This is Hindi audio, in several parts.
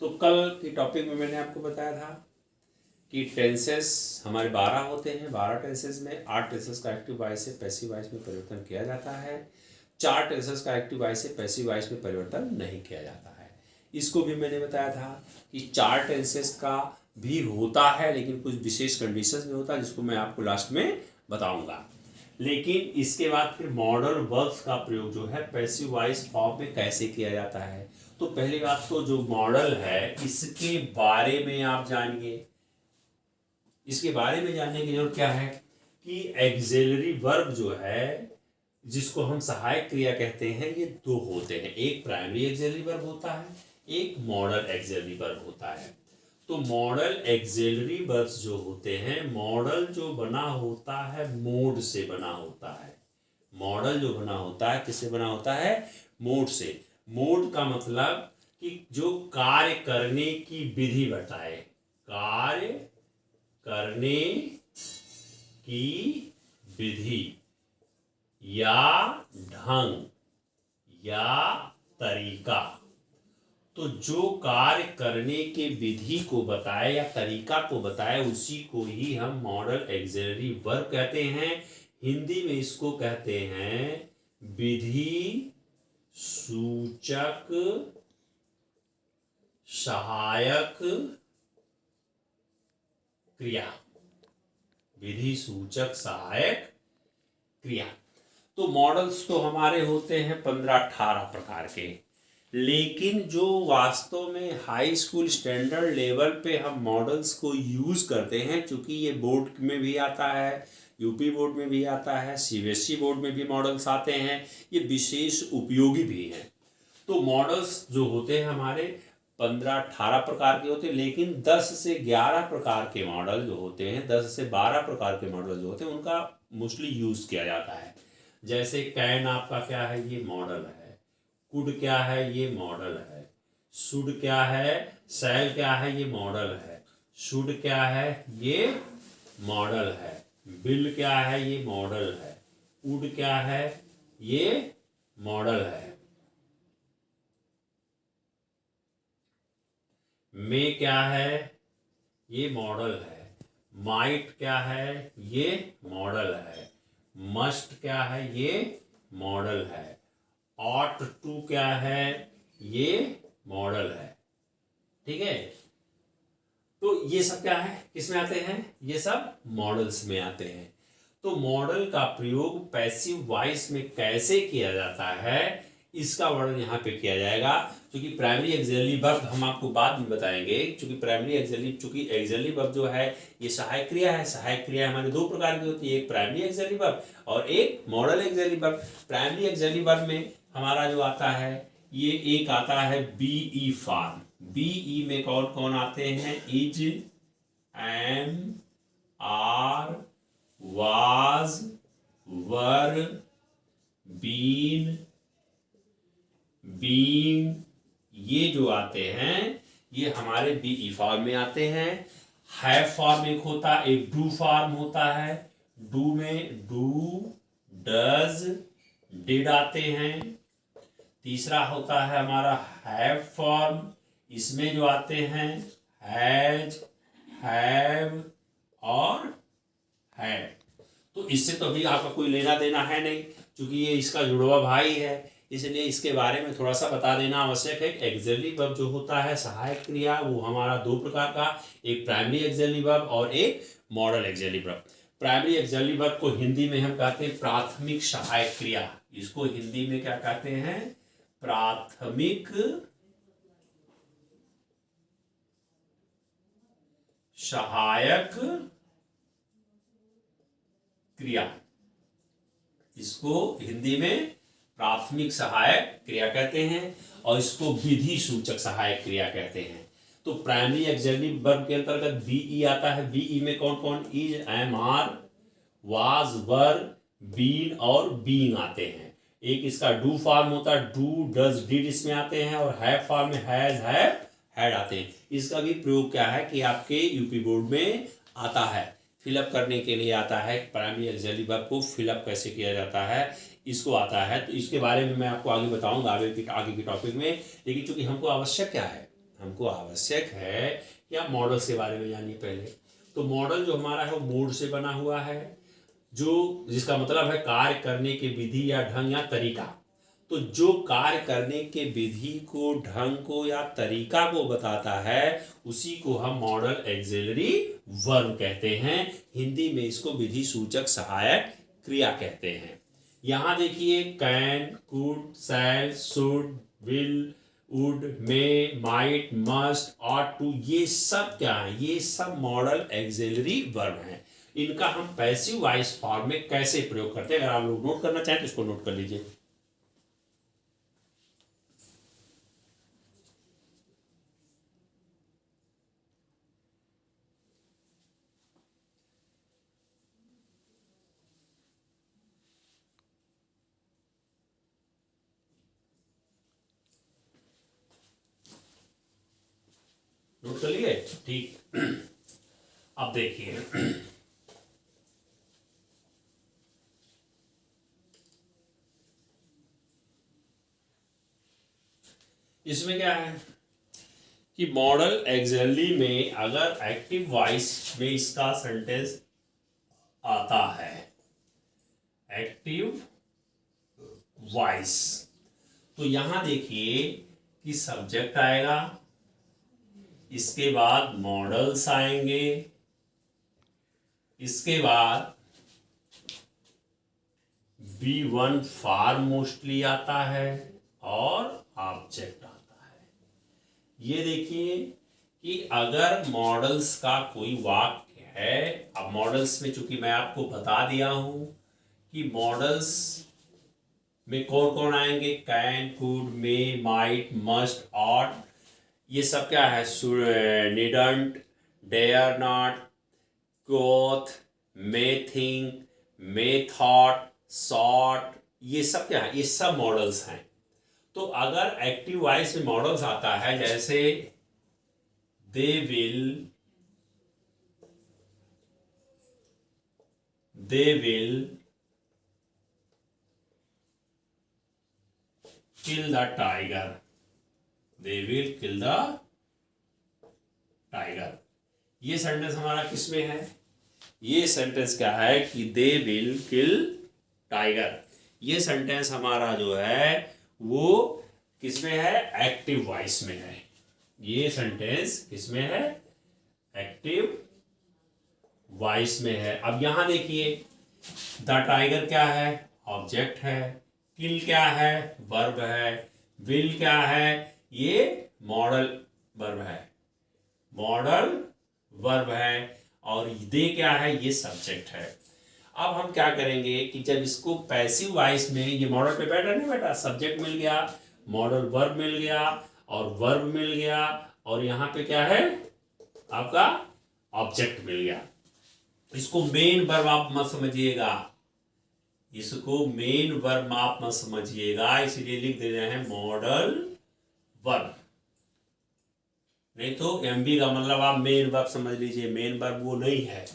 तो कल की टॉपिक में मैंने आपको बताया था कि टेंसेस हमारे 12 होते हैं। 12 टेंसेस में 8 टेंसेस का एक्टिव वॉइस से पैसिव वॉइस में परिवर्तन किया जाता है, 4 टेंसेस का एक्टिव वॉइस से पैसिव वॉइस में परिवर्तन नहीं किया जाता है। इसको भी मैंने बताया था कि 4 टेंसेस का भी होता है, लेकिन कुछ विशेष कंडीशंस में होता है, जिसको मैं आपको लास्ट में बताऊंगा। लेकिन इसके बाद फिर मॉडल वर्ब्स का प्रयोग जो है पैसिव वॉइस फॉर्म में कैसे किया जाता है। तो पहली बात तो जो मॉडल है इसके बारे में आप जानिए। इसके बारे में जानने की जरूरत क्या है कि एक्सिलरी वर्ब जो है, जिसको हम सहायक क्रिया कहते हैं, ये 2 होते हैं। एक प्राइमरी एक्सिलरी वर्ब होता है, एक मॉडल एक्सिलरी वर्ब होता है। तो मॉडल एक्सिलरी वर्ब्स जो होते हैं, मॉडल जो बना होता है मोड से बना होता है। मॉडल जो बना होता है किससे बना होता है? मोड से। मोड का मतलब कि जो कार्य करने की विधि बताए, कार्य करने की विधि या ढंग या तरीका। तो जो कार्य करने के विधि को बताए या तरीका को बताए, उसी को ही हम मॉडल एक्सिलरी वर्ब कहते हैं। हिंदी में इसको कहते हैं विधि सूचक सहायक क्रिया। विधि सूचक सहायक क्रिया। तो मॉडल्स तो हमारे होते हैं 15-18 प्रकार के, लेकिन जो वास्तव में हाई स्कूल स्टैंडर्ड लेवल पे हम मॉडल्स को यूज करते हैं, क्योंकि ये बोर्ड में भी आता है, यूपी बोर्ड में भी आता है, सीबीएसई बोर्ड में भी मॉडल्स आते हैं, ये विशेष उपयोगी भी हैं। तो मॉडल्स जो होते हैं हमारे 15-18 प्रकार के होते हैं, लेकिन 10 से 11 प्रकार के मॉडल जो होते हैं, 10 से 12 प्रकार के मॉडल जो होते हैं, उनका मोस्टली यूज किया जाता है। जैसे कैन आपका क्या है? ये मॉडल है। कुड क्या है? ये मॉडल है। शुड क्या है? शैल क्या है? ये मॉडल है। शुड क्या है? ये मॉडल है। बिल क्या है? ये मॉडल है। वुड क्या है? ये मॉडल है। मे क्या है? ये मॉडल है। माइट क्या है? ये मॉडल है। मस्ट क्या है? ये मॉडल है। ऑट टू क्या है? ये मॉडल है। ठीक है। तो ये सब क्या है? किसमें आते हैं? ये सब मॉडल्स में आते हैं। तो मॉडल का प्रयोग पैसिव वॉइस में कैसे किया जाता है, इसका वर्णन यहाँ पे किया जाएगा। क्योंकि प्राइमरी एक्सिलरी वर्ब हम आपको बाद में बताएंगे, क्योंकि चूंकि एक्सिलरी वर्ब जो है ये सहायक क्रिया है। सहायक क्रिया हमारे 2 प्रकार की होती है, एक प्राइमरी एक्सिलरी वर्ब और एक model axillary verb. Primary axillary verb में हमारा जो आता है, ये एक आता है बीई फॉर्म। बीई में कौन कौन आते हैं? Is, am, are, was, were, been, being, ये जो आते हैं ये हमारे बीई फॉर्म में आते हैं। हैव फॉर्म एक होता है, एक डू फॉर्म होता है। डू में डू, डज, डिड आते हैं। तीसरा होता है हमारा हैव फॉर्म, इसमें जो आते हैं हैज, हैव और हैड। तो इससे तो अभी आपका कोई लेना देना है नहीं, क्योंकि ये इसका जुड़वा भाई है, इसलिए इसके बारे में थोड़ा सा बता देना आवश्यक है। एक्सिलरी वर्ब जो होता है सहायक क्रिया, वो हमारा 2 प्रकार का, एक प्राइमरी एक्सिलरी वर्ब और एक model axillary verb. Primary axillary verb को हिंदी में हम कहते हैं प्राथमिक सहायक क्रिया। इसको हिंदी में क्या कहते हैं? प्राथमिक सहायक क्रिया। इसको हिंदी में प्राथमिक सहायक क्रिया कहते हैं और इसको विधि सूचक सहायक क्रिया कहते हैं। तो प्राइमरी एक्सिलरी वर्ब के अंतर्गत बीई आता है। बीई में कौन कौन? Is, am, are, was, were, been और बीइंग आते हैं। एक इसका डू फॉर्म होता है, डू, डज, डिड इसमें आते हैं। और हैव फॉर्म में हैज, हैव, हैड आते हैं। इसका भी प्रयोग क्या है कि आपके यूपी बोर्ड में आता है, फिलअप करने के लिए आता है। प्राइमरी एक्सिलरी वर्ब को फिलअप कैसे किया जाता है इसको आता है। तो इसके बारे में मैं आपको आगे बताऊंगा आगे की टॉपिक में। लेकिन चूंकि हमको आवश्यक क्या है, हमको आवश्यक है कि आप मॉडल्स के बारे में जानिए पहले। तो मॉडल जो हमारा है वो मूड से बना हुआ है, जो जिसका मतलब है कार्य करने की विधि या ढंग या तरीका। तो जो कार्य करने के विधि को, ढंग को या तरीका को बताता है उसी को हम मॉडल एक्सिलरी वर्ब कहते हैं। हिंदी में इसको विधि सूचक सहायक क्रिया कहते हैं। यहां देखिए can, could, shall, should, will, would, may, might, must, ought to, ये सब क्या है? ये सब मॉडल एक्सिलरी वर्ब हैं। इनका हम पैसिव वॉइस फॉर्म में कैसे प्रयोग करते हैं, अगर आप लोग नोट करना चाहें तो इसको नोट कर लीजिए। नोट कर लिए? ठीक। अब देखिए, इसमें क्या है कि मॉडल एक्सिलरी में अगर एक्टिव वॉइस में इसका सेंटेंस आता है, एक्टिव वॉइस, तो यहां देखिए कि सब्जेक्ट आएगा, इसके बाद मॉडल्स आएंगे, इसके बाद V1 फॉर्म मोस्टली आता है और ऑब्जेक्ट आता है। ये देखिए कि अगर मॉडल्स का कोई वाक्य है, अब मॉडल्स में चूंकि मैं आपको बता दिया हूं कि मॉडल्स में कौन कौन आएंगे, can, could, may, might, must, ought, ये सब क्या है? Needn't, dare not, quoth, methinks, methought, sought, ये सब क्या है? ये सब मॉडल्स हैं। तो अगर एक्टिव वॉइस में मॉडल्स आता है, जैसे they will kill the tiger, they will kill the tiger, ये सेंटेंस हमारा किस में है? ये सेंटेंस क्या है कि दे विल किल टाइगर, ये सेंटेंस हमारा जो है वो किस में है? एक्टिव वॉइस में है। ये सेंटेंस किस में है? एक्टिव वॉइस में है। अब यहां देखिए, द टाइगर क्या है? ऑब्जेक्ट है। किल क्या है? वर्ब है। विल क्या है? ये मॉडल वर्ब है, मॉडल वर्ब है। और दे क्या है? ये सब्जेक्ट है। अब हम क्या करेंगे कि जब इसको पैसिव वॉइस में, ये मॉडल पे बैठा नहीं बैठा, सब्जेक्ट मिल गया, मॉडल वर्ब मिल गया और वर्ब मिल गया, और यहां पे क्या है? आपका ऑब्जेक्ट मिल गया। इसको मेन वर्ब आप मत समझिएगा, इसको मेन वर्ब आप मत समझिएगा, इसलिए लिख दे रहे हैं मॉडल वर्ब। नहीं तो एमबी का मतलब आप मेन वर्ब समझ लीजिए, मेन वर्ब वो नहीं है।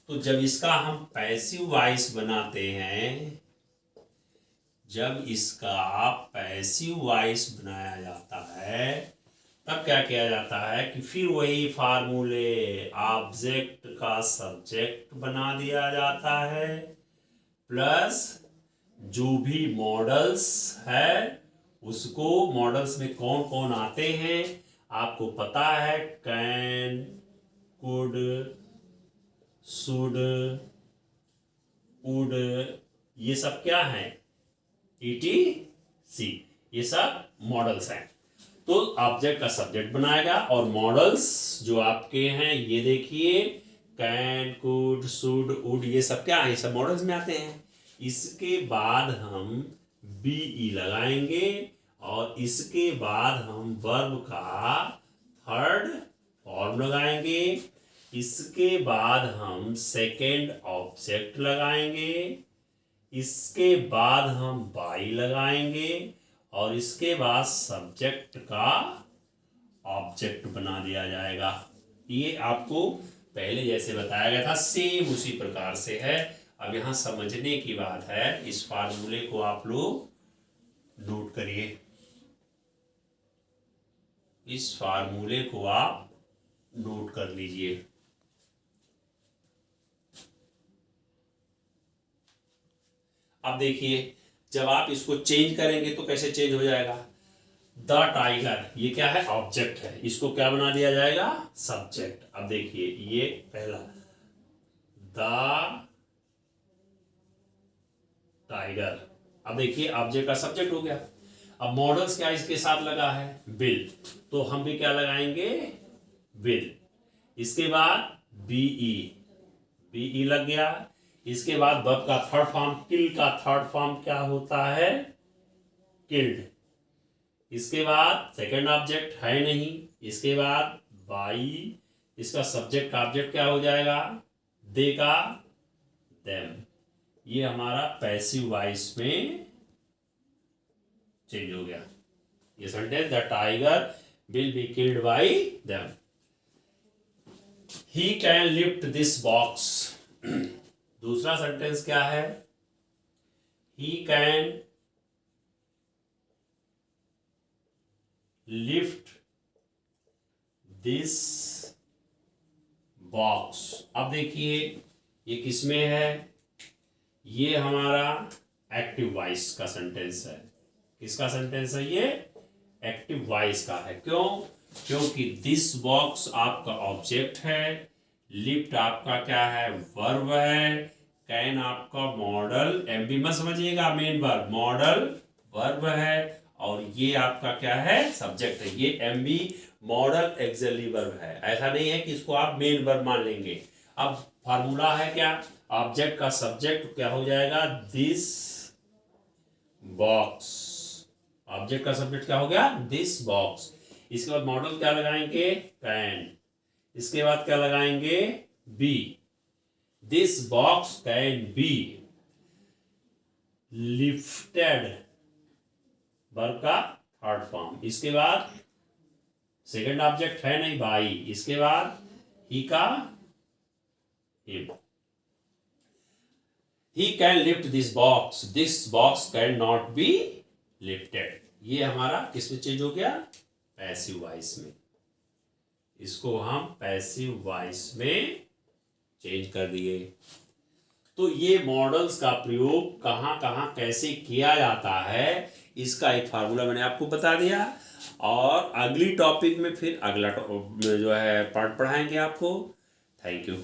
तो जब इसका हम पैसिव वॉइस बनाते हैं, जब इसका पैसिव वॉइस बनाया जाता है, तब क्या किया जाता है कि फिर वही फार्मूले, ऑब्जेक्ट का सब्जेक्ट बना दिया जाता है, प्लस जो भी मॉडल्स है उसको, मॉडल्स में कौन कौन आते हैं आपको पता है, कैन, कुड, शुड, वुड, ये सब क्या है? ETC, ये सब मॉडल्स हैं। तो ऑब्जेक्ट का सब्जेक्ट बनाएगा और मॉडल्स जो आपके हैं ये देखिए, कैन, कुड, शुड, वुड, ये सब क्या है? ये सब मॉडल्स में आते हैं। इसके बाद हम BE लगाएंगे और इसके बाद हम वर्ब का थर्ड फॉर्म लगाएंगे, इसके बाद हम सेकेंड ऑब्जेक्ट लगाएंगे, इसके बाद हम बाई लगाएंगे और इसके बाद सब्जेक्ट का ऑब्जेक्ट बना दिया जाएगा। ये आपको पहले जैसे बताया गया था सेम उसी प्रकार से है। अब यहां समझने की बात है, इस फार्मूले को आप लोग नोट करिए। इस फार्मूले को आप नोट कर लीजिए। अब देखिए जब आप इसको चेंज करेंगे तो कैसे चेंज हो जाएगा। द टाइगर ये क्या है, ऑब्जेक्ट है, इसको क्या बना दिया जाएगा, सब्जेक्ट। अब देखिए ये पहला द टाइगर, अब देखिए ऑब्जेक्ट का सब्जेक्ट हो गया। अब मॉडल्स क्या इसके साथ लगा है, विल, तो हम भी क्या लगाएंगे, विल। इसके बाद बीई, बीई लग गया। इसके बाद वर्ब का थर्ड फॉर्म, किल का थर्ड फॉर्म क्या होता है, किल्ड। इसके बाद सेकंड ऑब्जेक्ट है नहीं। इसके बाद बाई, इसका सब्जेक्ट का ऑब्जेक्ट क्या हो जाएगा, दे का देम। ये हमारा पैसिव वॉइस में चेंज हो गया। ये sentence, the tiger will be killed by them. He can lift this box. दूसरा सेंटेंस क्या है, he can lift this box. अब देखिए ये किसमें है, ये हमारा एक्टिव वॉइस का सेंटेंस है। किसका सेंटेंस है, ये एक्टिव वॉइस का है। क्यों, क्योंकि दिस बॉक्स आपका ऑब्जेक्ट है, लिफ्ट आपका क्या है, वर्ब है, कैन आपका मॉडल, एमबी मत समझिएगा, मेन वर्ब, मॉडल वर्ब है, और ये आपका क्या है, सब्जेक्ट है। ये एमबी मॉडल एक्सिलरी वर्ब है। ऐसा नहीं है कि इसको आप मेन वर्ब मान लेंगे। अब फार्मूला है क्या, ऑब्जेक्ट का सब्जेक्ट क्या हो जाएगा, दिस बॉक्स। ऑब्जेक्ट का सब्जेक्ट क्या हो गया, दिस बॉक्स। इसके बाद मॉडल क्या लगाएंगे, कैन। इसके बाद क्या लगाएंगे, be. This box can be lifted, verb का थर्ड फॉर्म। इसके बाद सेकंड ऑब्जेक्ट है नहीं, बाई। इसके बाद ही का him. He can lift this box can not be lifted. ये हमारा किस में चेंज हो गया, पैसिव वॉइस में। इसको हम पैसिव वॉइस में चेंज कर दिए। तो ये मॉडल्स का प्रयोग कहाँ कहाँ कैसे किया जाता है, इसका एक फार्मूला मैंने आपको बता दिया। और अगली टॉपिक में फिर अगला जो है पार्ट पढ़ाएंगे आपको। Thank you.